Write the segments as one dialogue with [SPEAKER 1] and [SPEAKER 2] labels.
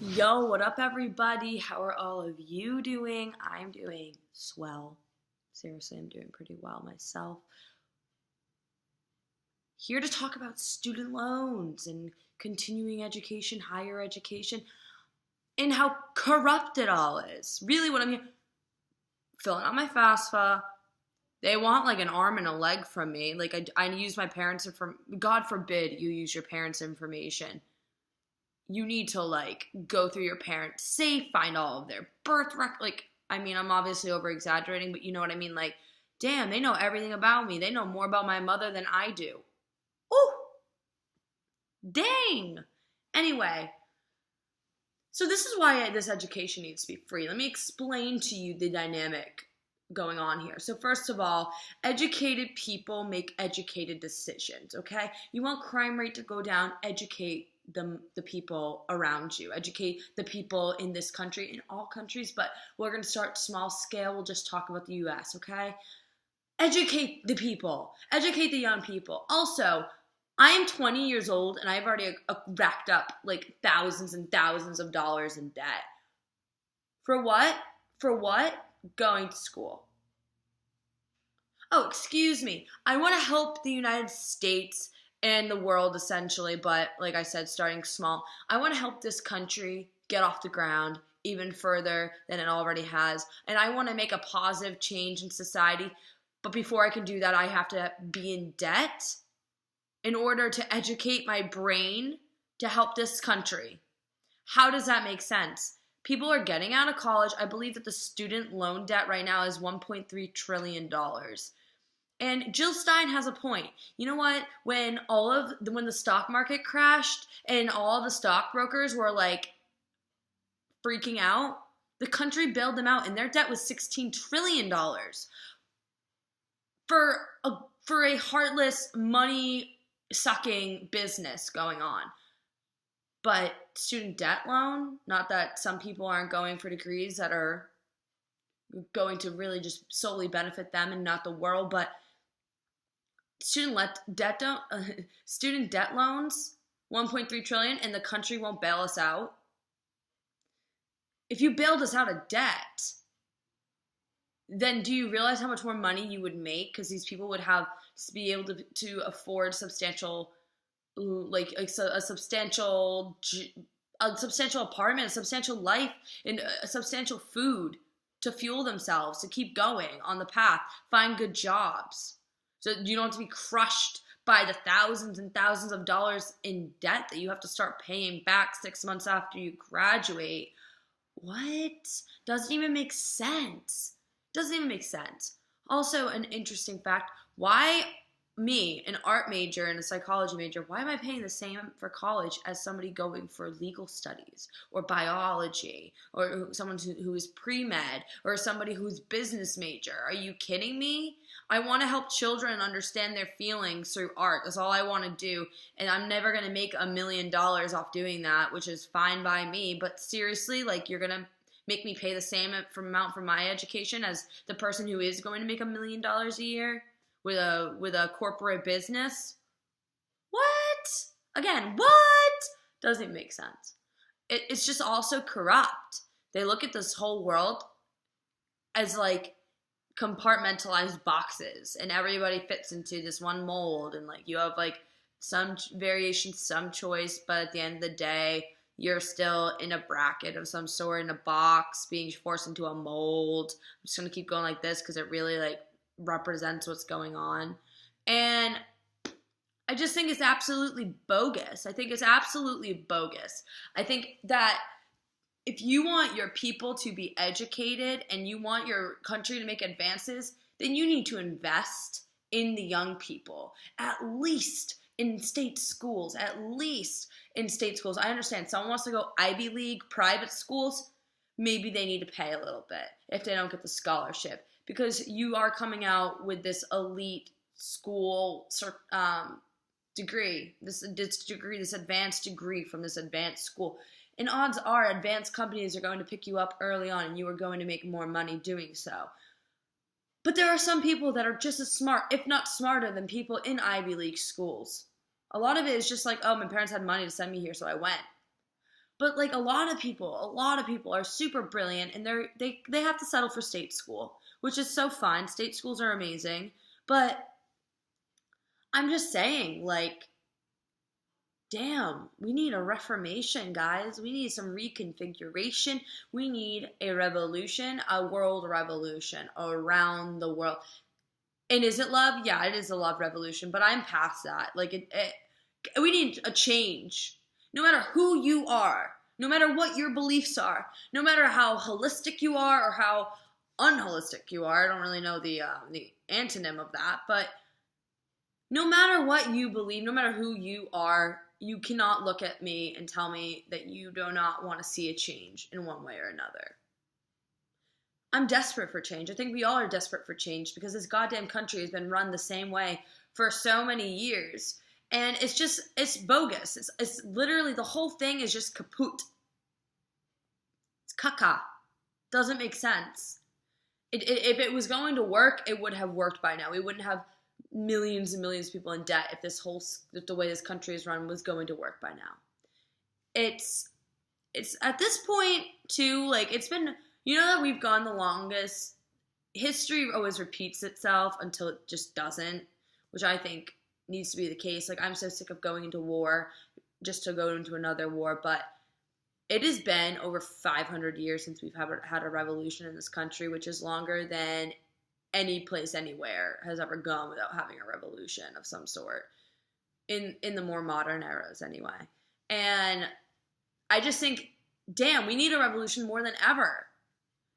[SPEAKER 1] Yo, what up, everybody? How are all of you doing? I'm doing swell. Seriously, I'm doing pretty well myself. Here to talk about student loans and continuing education, higher education, and how corrupt it all is. Really, what I'm here filling out my FAFSA. They want like an arm and a leg from me. Like I use my parents' God forbid you use your parents' information. You need to like go through your parents' safe, find all of their birth I'm obviously over exaggerating, but you know what I mean? Like, damn, they know everything about me. They know more about my mother than I do. Ooh, dang. Anyway, so this is why this education needs to be free. Let me explain to you the dynamic going on here. So first of all, educated people make educated decisions, okay? You want crime rate to go down, educate the people around you, educate the people in this country, in all countries, but we're going to start small scale. We'll just talk about the US, okay? Educate the people, educate the young people. Also, I am 20 years old and I've already racked up like thousands and thousands of dollars in debt. For what? For what? Going to school. Oh, excuse me. I want to help the United States and the world essentially, but like I said, starting small. I want to help this country get off the ground even further than it already has. And I want to make a positive change in society. But before I can do that, I have to be in debt in order to educate my brain to help this country. How does that make sense? People are getting out of college. I believe that the student loan debt right now is $1.3 trillion. And Jill Stein has a point. You know what? When the stock market crashed and all the stockbrokers were like freaking out, the country bailed them out and their debt was $16 trillion for a heartless money sucking business going on. But student debt loan, not that some people aren't going for degrees that are going to really just solely benefit them and not the world, but student debt loans, 1.3 trillion, and the country won't bail us out. If you bailed us out of debt, then do you realize how much more money you would make? Because these people would be able to afford substantial, a substantial apartment, a substantial life, and a substantial food to fuel themselves, to keep going on the path, find good jobs. So you don't have to be crushed by the thousands and thousands of dollars in debt that you have to start paying back 6 months after you graduate. What? Doesn't even make sense. Doesn't even make sense. Also, an interesting fact, why me, an art major and a psychology major, why am I paying the same for college as somebody going for legal studies or biology or someone who is pre-med or somebody who's business major? Are you kidding me? I want to help children understand their feelings through art. That's all I want to do. And I'm never going to make $1 million off doing that, which is fine by me. But seriously, like, you're going to make me pay the same amount for my education as the person who is going to make $1 million a year with a corporate business? What? Again, what? Doesn't even make sense. It's just also corrupt. They look at this whole world as like compartmentalized boxes, and everybody fits into this one mold, and like you have like some variation, some choice, but at the end of the day, you're still in a bracket of some sort, in a box, being forced into a mold. I'm just gonna keep going like this because it really like represents what's going on. And I just think it's absolutely bogus. I think it's absolutely bogus. I think that if you want your people to be educated and you want your country to make advances, then you need to invest in the young people, at least in state schools, I understand someone wants to go Ivy League private schools. Maybe they need to pay a little bit if they don't get the scholarship, because you are coming out with this elite school degree, this advanced degree from this advanced school. And odds are advanced companies are going to pick you up early on and you are going to make more money doing so. But there are some people that are just as smart, if not smarter, than people in Ivy League schools. A lot of it is just like, oh, my parents had money to send me here, so I went. But like a lot of people are super brilliant, and they have to settle for state school, which is so fun. State schools are amazing, but I'm just saying, like, damn, we need a reformation, guys. We need some reconfiguration. We need a revolution, a world revolution around the world. And is it love? Yeah, it is a love revolution, but I'm past that. Like, we need a change. No matter who you are, no matter what your beliefs are, no matter how holistic you are or how unholistic you are. I don't really know the antonym of that, but no matter what you believe, no matter who you are, you cannot look at me and tell me that you do not want to see a change in one way or another. I'm desperate for change. I think we all are desperate for change because this goddamn country has been run the same way for so many years. And it's bogus. It's literally, the whole thing is just kaput. It's caca. Doesn't make sense. If it was going to work, it would have worked by now. We wouldn't have millions and millions of people in debt if the way this country is run was going to work by now. It's at this point too, like, it's been, you know, that we've gone the longest. History always repeats itself until it just doesn't, which I think needs to be the case. Like, I'm so sick of going into war just to go into another war, but it has been over 500 years since we've had a revolution in this country, which is longer than any place anywhere has ever gone without having a revolution of some sort in the more modern eras anyway. And I just think, damn, we need a revolution more than ever.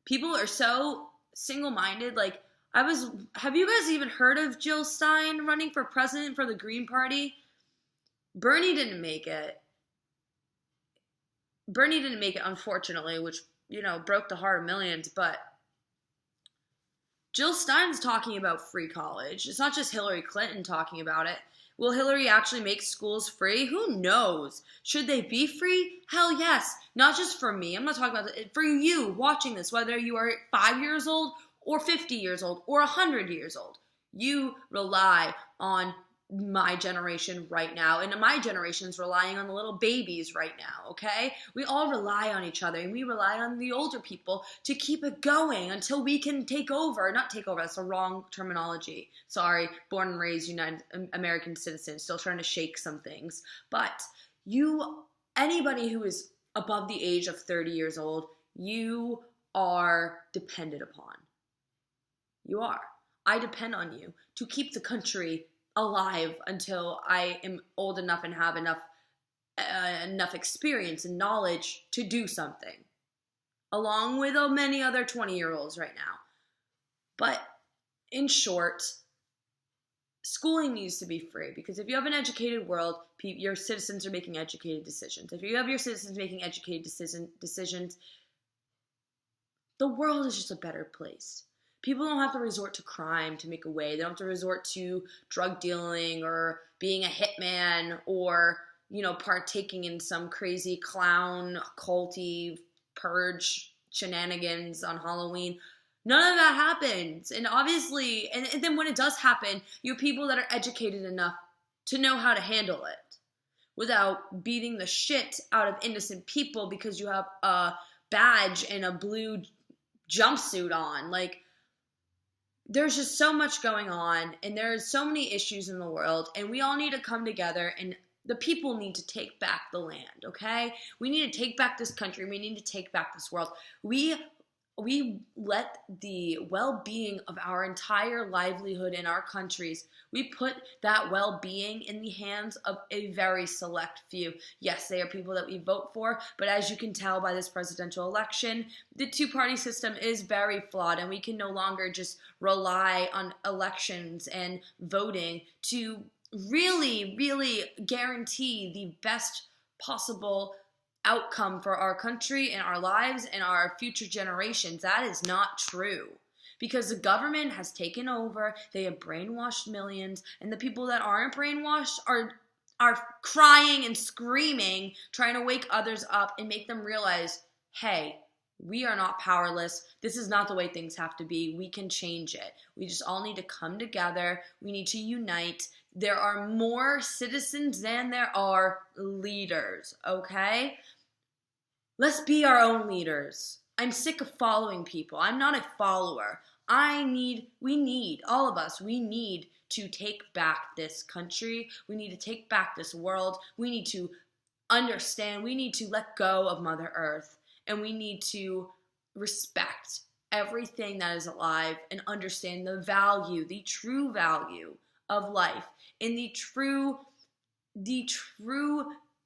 [SPEAKER 1] People are so single-minded. Like, have you guys even heard of Jill Stein running for president for the Green Party? Bernie didn't make it, unfortunately, which, you know, broke the heart of millions, but Jill Stein's talking about free college. It's not just Hillary Clinton talking about it. Will Hillary actually make schools free? Who knows? Should they be free? Hell yes. Not just for me. I'm not talking about it. For you watching this, whether you are 5 years old or 50 years old or 100 years old. You rely on my generation right now, and my generation is relying on the little babies right now, okay? We all rely on each other, and we rely on the older people to keep it going until we can take over. Not take over, that's the wrong terminology. Sorry, born and raised United American citizens, still trying to shake some things. But anybody who is above the age of 30 years old, you are dependent upon. You are. I depend on you to keep the country alive until I am old enough and have enough experience and knowledge to do something, along with many other 20-year-olds right now. But in short, schooling needs to be free, because if you have an educated world, your citizens are making educated decisions. If you have your citizens making educated decisions, the world is just a better place. People don't have to resort to crime to make a way. They don't have to resort to drug dealing or being a hitman or, you know, partaking in some crazy clown, culty, purge shenanigans on Halloween. None of that happens. And obviously, and then when it does happen, you have people that are educated enough to know how to handle it without beating the shit out of innocent people because you have a badge and a blue jumpsuit on. Like, there's just so much going on, and there's so many issues in the world, and we all need to come together, and the people need to take back the land, okay? We need to take back this country. We need to take back this world. We let the well-being of our entire livelihood in our countries, we put that well-being in the hands of a very select few. Yes, they are people that we vote for, but as you can tell by this presidential election, the two-party system is very flawed, and we can no longer just rely on elections and voting to really, really guarantee the best possible outcome for our country and our lives and our future generations. That is not true, because the government has taken over. They have brainwashed millions, and the people that aren't brainwashed are crying and screaming, trying to wake others up and make them realize, hey, we are not powerless. This is not the way things have to be. We can change it. We just all need to come together. We need to unite. There are more citizens than there are leaders, okay? Let's be our own leaders. I'm sick of following people. I'm not a follower. All of us, we need to take back this country. We need to take back this world. We need to understand. We need to let go of Mother Earth. And we need to respect everything that is alive and understand the value, the true value of life and the true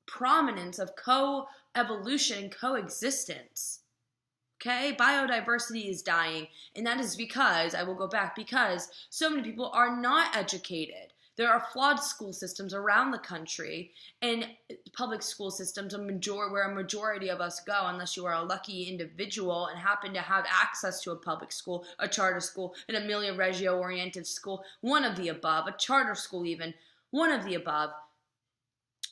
[SPEAKER 1] prominence of co-evolution and coexistence. Okay, biodiversity is dying, and that is because, I will go back, because so many people are not educated. There are flawed school systems around the country, and public school systems, where a majority of us go, unless you are a lucky individual and happen to have access to a public school, a charter school, an Amelia Reggio-oriented school, one of the above, a charter school even, one of the above.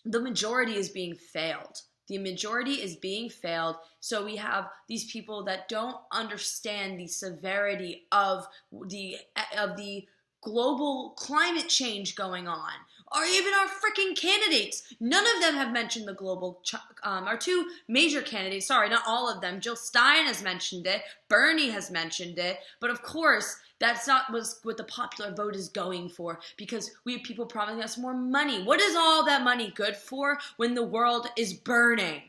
[SPEAKER 1] The majority is being failed. The majority is being failed. So we have these people that don't understand the severity of the global climate change going on, or even our freaking candidates. None of them have mentioned the global, our two major candidates, sorry, not all of them. Jill Stein has mentioned it. Bernie has mentioned it. But of course, that's not what the popular vote is going for, because we have people promising us more money. What is all that money good for when the world is burning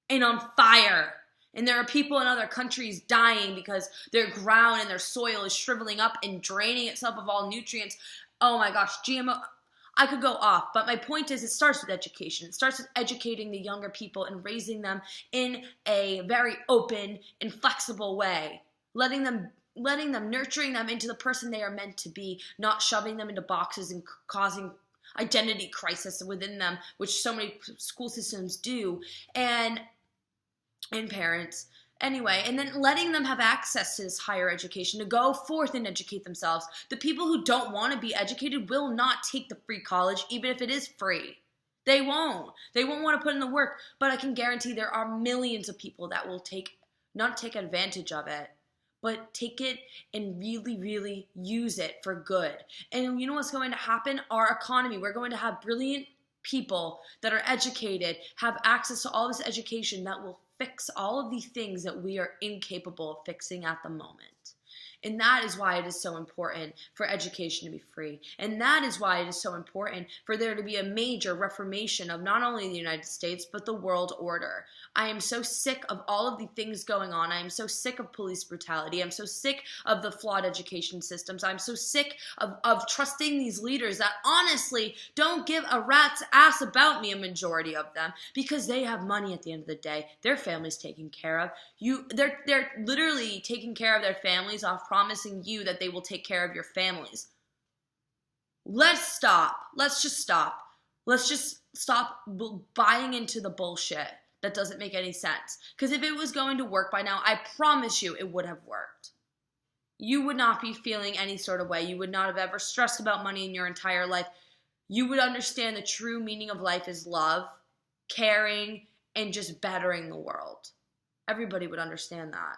[SPEAKER 1] and on fire? And there are people in other countries dying because their ground and their soil is shriveling up and draining itself of all nutrients. Oh my gosh, GMO. I could go off, but my point is, it starts with education. It starts with educating the younger people and raising them in a very open and flexible way, letting them, nurturing them into the person they are meant to be, not shoving them into boxes and causing identity crisis within them, which so many school systems do, and parents. Anyway, and then letting them have access to this higher education to go forth and educate themselves. The people who don't want to be educated will not take the free college, even if it is free. They won't. They won't want to put in the work. But I can guarantee there are millions of people that will not take advantage of it, but take it and really, really use it for good. And you know what's going to happen? Our economy. We're going to have brilliant people that are educated, have access to all this education that will fix all of the things that we are incapable of fixing at the moment. And that is why it is so important for education to be free. And that is why it is so important for there to be a major reformation of not only the United States, but the world order. I am so sick of all of the things going on. I am so sick of police brutality. I'm so sick of the flawed education systems. I'm so sick of trusting these leaders that honestly don't give a rat's ass about me, a majority of them, because they have money at the end of the day. Their family's taken care of. They're literally taking care of their families off promising you that they will take care of your families. Let's stop. Let's just stop. Let's just stop buying into the bullshit that doesn't make any sense. Because if it was going to work by now, I promise you it would have worked. You would not be feeling any sort of way. You would not have ever stressed about money in your entire life. You would understand the true meaning of life is love, caring, and just bettering the world. Everybody would understand that.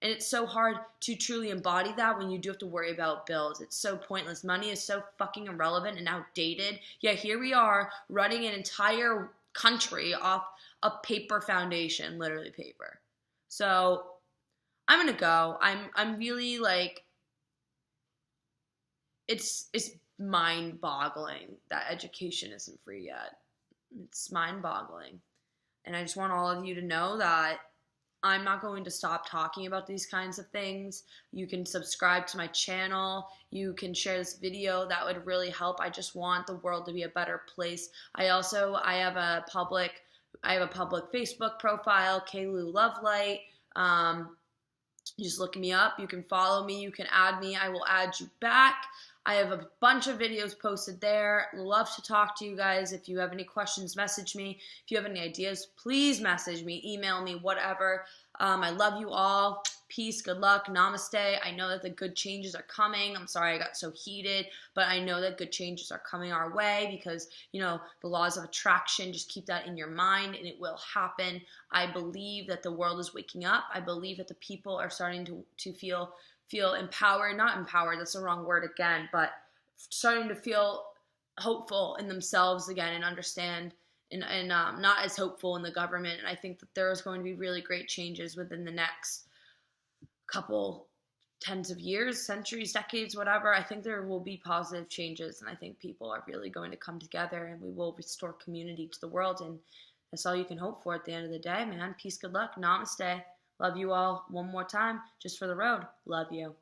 [SPEAKER 1] And it's so hard to truly embody that when you do have to worry about bills. It's so pointless. Money is so fucking irrelevant and outdated. Yeah, here we are running an entire country off a paper foundation, literally paper. So I'm gonna go. I'm really like, it's mind-boggling that education isn't free yet. It's mind-boggling. And I just want all of you to know that I'm not going to stop talking about these kinds of things. You can subscribe to my channel. You can share this video. That would really help. I just want the world to be a better place. I have a public Facebook profile, Kaylu Lovelight. You just look me up. You can follow me. You can add me. I will add you back. I have a bunch of videos posted there. Love to talk to you guys. If you have any questions, message me. If you have any ideas, please message me, email me, whatever. I love you all. Peace, good luck, namaste. I know that the good changes are coming. I'm sorry I got so heated, but I know that good changes are coming our way because, the laws of attraction, just keep that in your mind and it will happen. I believe that the world is waking up. I believe that the people are starting to feel empowered, not empowered, that's the wrong word again, but starting to feel hopeful in themselves again and understand and not as hopeful in the government. And I think that there is going to be really great changes within the next couple tens of years, centuries, decades, whatever. I think there will be positive changes, and I think people are really going to come together, and we will restore community to the world. And that's all you can hope for at the end of the day, man. Peace, good luck, namaste. Love you all one more time, just for the road. Love you.